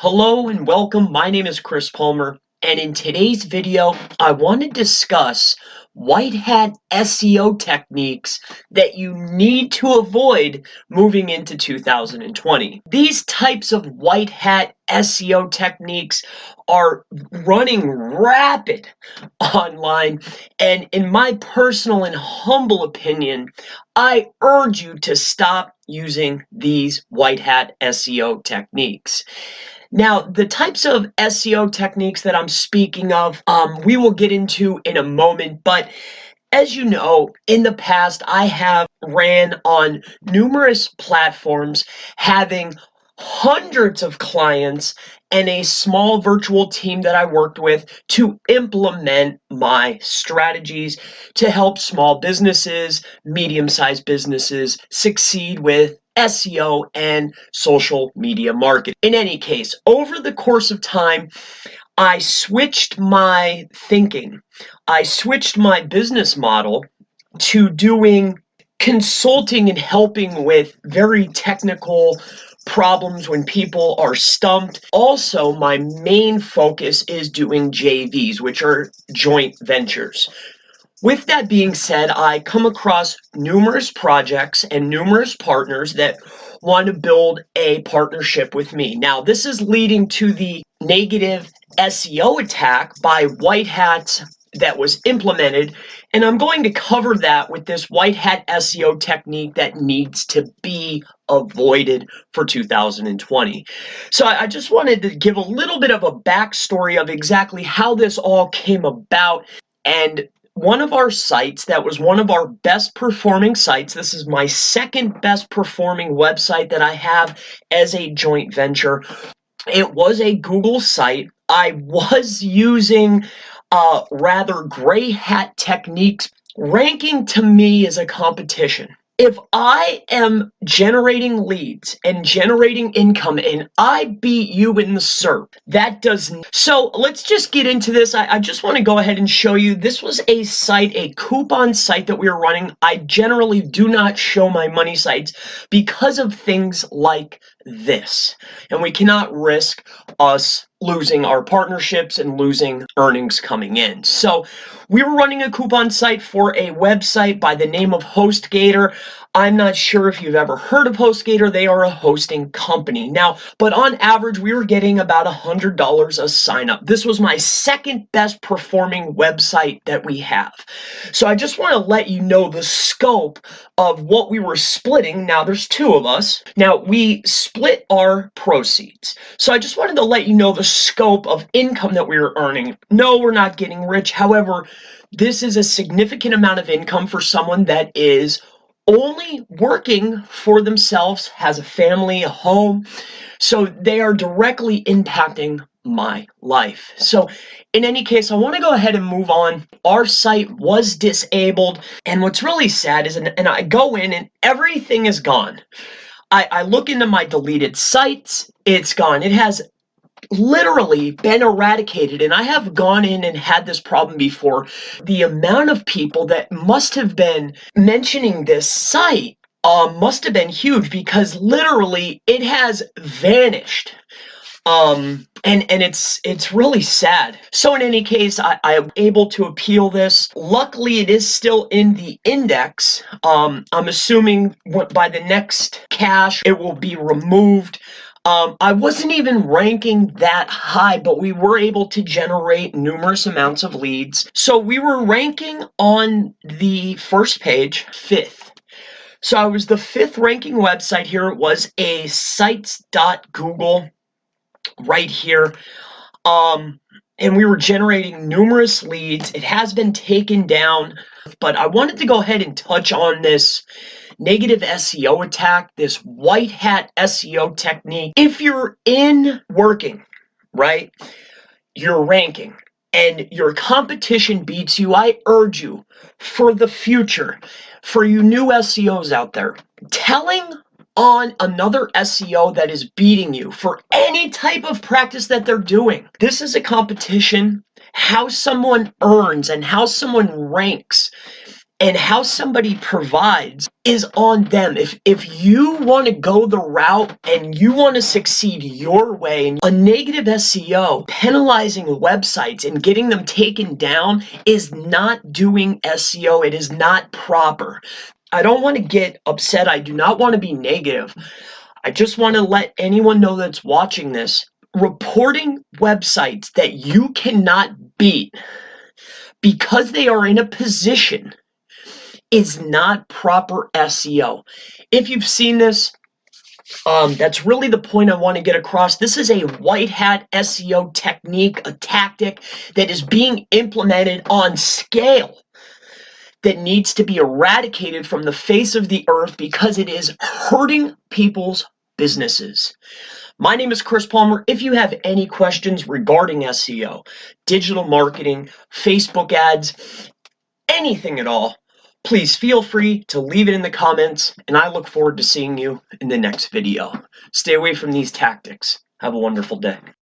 Hello and welcome. My name is Chris Palmer, and in today's video, I want to discuss white hat SEO techniques that you need to avoid moving into 2020. These types of white hat SEO techniques are running rapid online, and in my personal and humble opinion, I urge you to stop using these white hat SEO techniques. Now, the types of SEO techniques that I'm speaking of, we will get into in a moment, but as you know, in the past, I have ran on numerous platforms having hundreds of clients and a small virtual team that I worked with to implement my strategies to help small businesses, medium-sized businesses succeed with SEO and social media marketing. In any case, over the course of time, I switched my thinking. I switched my business model to doing consulting and helping with very technical problems when people are stumped. Also, my main focus is doing JVs, which are joint ventures. With that being said, I come across numerous projects and numerous partners that want to build a partnership with me. Now, this is leading to the negative SEO attack by white hats that was implemented, and I'm going to cover that with this white hat SEO technique that needs to be avoided for 2020. So I just wanted to give a little bit of a backstory of exactly how this all came about. And one of our sites that was one of our best performing sites, this is my second best performing website that I have as a joint venture. It was a Google site. I was using rather gray hat techniques. Ranking to me is a competition. If I am generating leads and generating income and I beat you in the SERP, that doesn't. So let's just get into this. I just want to go ahead and show you. This was a site, a coupon site that we were running. I generally do not show my money sites because of things like this. And we cannot risk us losing our partnerships and losing earnings coming in. So we were running a coupon site for a website by the name of HostGator. I'm not sure if you've ever heard of HostGator. They are a hosting company. Now, but on average, we were getting about $100 a sign up. This was my second best performing website that we have. So I just want to let you know the scope of what we were splitting. Now, there's two of us. Now, we split our proceeds. So I just wanted to let you know the scope of income that we were earning. No, we're not getting rich. However, this is a significant amount of income for someone that is only working for themselves, has a family, a home. So they are directly impacting my life. So in any case, I want to go ahead and move on. Our site was disabled. And what's really sad is, and I go in and everything is gone. I look into my deleted sites, it's gone. It has literally been eradicated, and I have gone in and had this problem before. The amount of people that must have been mentioning this site must have been huge, because literally it has vanished. And it's really sad. So in any case, I am able to appeal this. Luckily, it is still in the index. I'm assuming by the next cache, it will be removed. I wasn't even ranking that high, but we were able to generate numerous amounts of leads. So we were ranking on the first page, 5th. So I was the 5th ranking website here. It was a sites.google right here. And we were generating numerous leads. It has been taken down, but I wanted to go ahead and touch on this negative SEO attack, this white hat SEO technique. If you're in working, right, you're ranking, and your competition beats you, I urge you for the future, for you new SEOs out there, telling on another SEO that is beating you for any type of practice that they're doing. This is a competition. How someone earns and how someone ranks and how somebody provides is on them. If you want to go the route and you want to succeed your way, and a negative SEO penalizing websites and getting them taken down is not doing SEO. It is not proper. I don't want to get upset. I do not want to be negative. I just want to let anyone know that's watching this. Reporting websites that you cannot beat because they are in a position is not proper SEO. If you've seen this, that's really the point I want to get across. This is a white hat SEO technique, a tactic that is being implemented on scale that needs to be eradicated from the face of the earth because it is hurting people's businesses. My name is Chris Palmer. If you have any questions regarding SEO, digital marketing, Facebook ads, anything at all, please feel free to leave it in the comments, and I look forward to seeing you in the next video. Stay away from these tactics. Have a wonderful day.